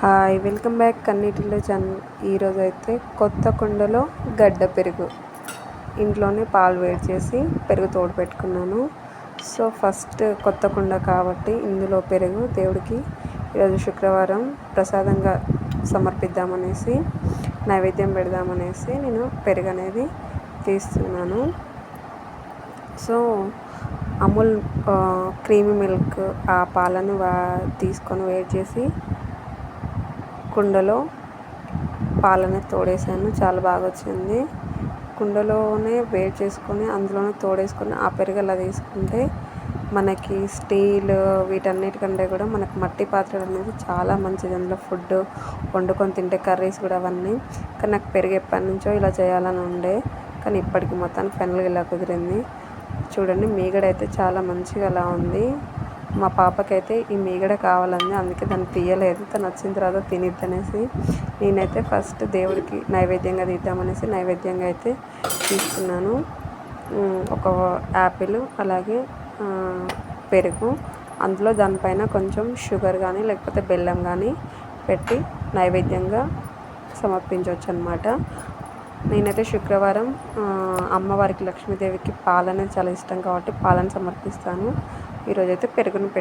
Hi, welcome back కన్నీటిలో channel. ఈరోజు అయితే కొత్త కుండలో గడ్డ పెరుగు ఇంట్లోనే పాలు వేడి చేసి పెరుగు తోడు పెట్టుకున్నాను. సో ఫస్ట్ కొత్త కుండ కాబట్టి ఇందులో పెరుగు దేవుడికి ఈరోజు శుక్రవారం ప్రసాదంగా సమర్పిద్దామనేసి, నైవేద్యం పెడదామనేసి నేను పెరుగు అనేది తీస్తున్నాను. సో అమూల్ క్రీమీ మిల్క్ ఆ పాలను తీసుకొని వేడి చేసి కుండలో పాలని తోడేసాను. చాలా బాగా వచ్చింది. కుండలోనే వేడి చేసుకొని అందులోనే తోడేసుకొని ఆ పెరుగు అలా తీసుకుంటే మనకి స్టీల్ వీటన్నిటికంటే కూడా మనకు మట్టి పాత్రలు అనేది చాలా మంచిది. అందులో ఫుడ్ వండుకొని తింటే కర్రీస్ కూడా అవన్నీ. కానీ నాకు పెరుగు ఎప్పటి నుంచో ఇలా చేయాలని ఉండే, కానీ ఇప్పటికి మొత్తానికి ఫైనల్గా ఇలా కుదిరింది. చూడండి, మీగడ అయితే చాలా మంచిగా అలా ఉంది. మా పాపకైతే ఈ మీగడ కావాలంది, అందుకే దాన్ని తీయలేదు. తను వచ్చిన తర్వాత తినిద్దనేసి నేనైతే ఫస్ట్ దేవుడికి నైవేద్యంగా తీద్దామనేసి నైవేద్యంగా అయితే తీసుకున్నాను. ఒక యాపిల్, అలాగే పెరుగు, అందులో దానిపైన కొంచెం షుగర్ కానీ లేకపోతే బెల్లం కానీ పెట్టి నైవేద్యంగా సమర్పించవచ్చు అన్నమాట. నేనైతే శుక్రవారం అమ్మవారికి లక్ష్మీదేవికి పాలనేది చాలా ఇష్టం కాబట్టి పాలను సమర్పిస్తాను. ఈరోజైతే పెరుగును